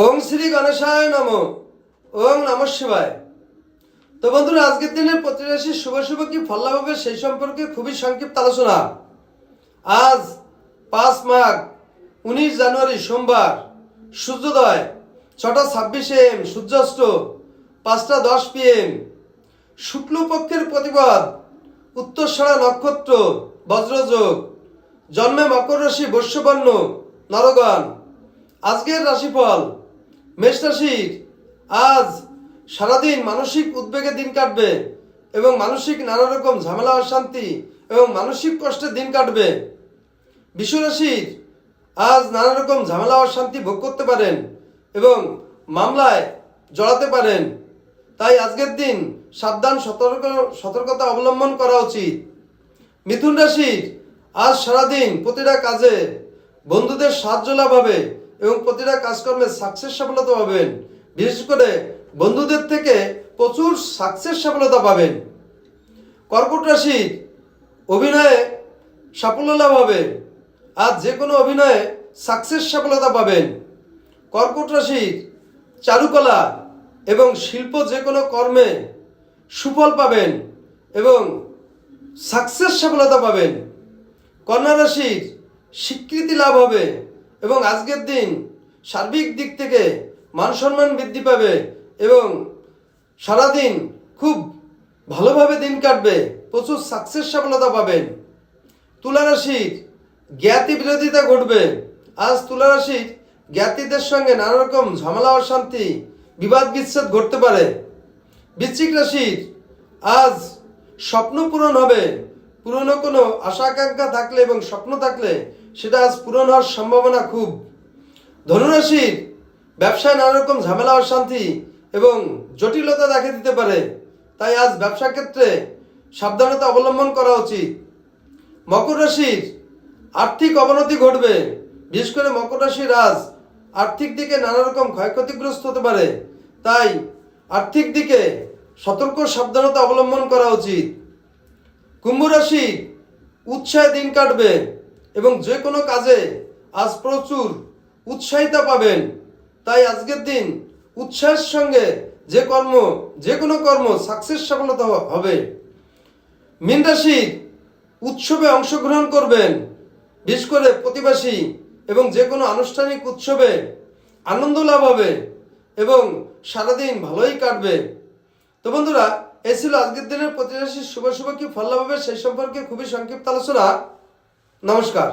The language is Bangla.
ওম শ্রী গণেশায় নমঃ। ওম নমঃ শিবায়। তো বন্ধুরা, আজকের দিনের প্রতি রাশির শুভ শুভ কি ফল লাভ হবে সেই সম্পর্কে খুবই সংক্ষিপ্ত আলোচনা। আজ 5 মাঘ 19 জানুয়ারি সোমবার, সূর্যোদয় 6:26 AM, সূর্যাস্ত 5:10 PM, শুক্লপক্ষের প্রতিপদ, উত্তরসরা নক্ষত্র, বজ্রযোগ, জন্মে মকর রাশি, বৈশ্যবর্ণ, নরগণ। আজকের রাশিফল: মেষ রাশির আজ সারাদিন মানসিক উদ্বেগে দিন কাটবে এবং মানসিক নানা রকম ঝামেলা অশান্তি এবং মানসিক কষ্টে দিন কাটবে। বৃষ রাশির আজ নানা রকম ঝামেলা অশান্তি ভোগ করতে পারেন এবং মামলায় জড়াতে পারেন, তাই আজকের দিন সাবধান সতর্কতা অবলম্বন করা উচিত। মিথুন রাশির আজ সারাদিন প্রতিটা কাজে বন্ধুদের সাহায্য লাভ হবে এবং প্রতিটা কাজকর্মে সাকসেস সফলতা পাবেন। বিশেষ করে বন্ধুদের থেকে প্রচুর সাকসেস সফলতা পাবেন। কর্কট রাশির অভিনয়ে সাফল্য লাভ হবে। আজ যে কোনো অভিনয়ে সাকসেস সফলতা পাবেন। কর্কট রাশির চারুকলা এবং শিল্প যে কোনো কর্মে সুফল পাবেন এবং সাকসেস সফলতা পাবেন। কন্যা রাশির স্বীকৃতি লাভ হবে এবং আজকের দিন সার্বিক দিক থেকে মান সম্মান বৃদ্ধি পাবে এবং সারাদিন খুব ভালোভাবে দিন কাটবে, প্রচুর সাকসেস সফলতা পাবেন। তুলা রাশির জ্ঞাতি বিরোধিতা ঘটবে। আজ তুলা রাশির জ্ঞাতিদের সঙ্গে নানা রকম ঝামেলা অশান্তি বিবাদ বিচ্ছেদ ঘটতে পারে। বৃশ্চিক রাশির আজ স্বপ্ন পূরণ হবে। পুরনো কোনো আশা আকাঙ্ক্ষা থাকলে এবং স্বপ্ন থাকলে সেটা আজ পূরণ হওয়ার সম্ভাবনা খুব। ধনুরাশির ব্যবসায় নানা রকম ঝামেলা অশান্তি এবং জটিলতা দেখা দিতে পারে, তাই আজ ব্যবসা ক্ষেত্রে সাবধানতা অবলম্বন করা উচিত। মকর রাশির আর্থিক অবনতি ঘটবে। বিশেষ করে মকর রাশির আজ আর্থিক দিকে নানা রকম ক্ষয়ক্ষতিগ্রস্ত হতে পারে, তাই আর্থিক দিকে সতর্ক সাবধানতা অবলম্বন করা উচিত। কুম্ভ রাশি উৎসাহে দিন কাটবে এবং যে কোনো কাজে আজ প্রচুর উৎসাহিতা পাবেন, তাই আজকের দিন উৎসাহের সঙ্গে যে কোনো কর্ম সাকসেস সফলতা হবে। মীন রাশি উৎসবে অংশগ্রহণ করবেন। বিশেষ করে প্রতিবাসী এবং যে কোনো আনুষ্ঠানিক উৎসবে আনন্দ লাভ হবে এবং সারাদিন ভালোই কাটবে। তো বন্ধুরা, এই ছিল আজকের দিনের প্রতি রাশির শুভ শুভ কি ফল লাভ হবে সেই সম্পর্কে খুবই সংক্ষিপ্ত আলোচনা। নমস্কার।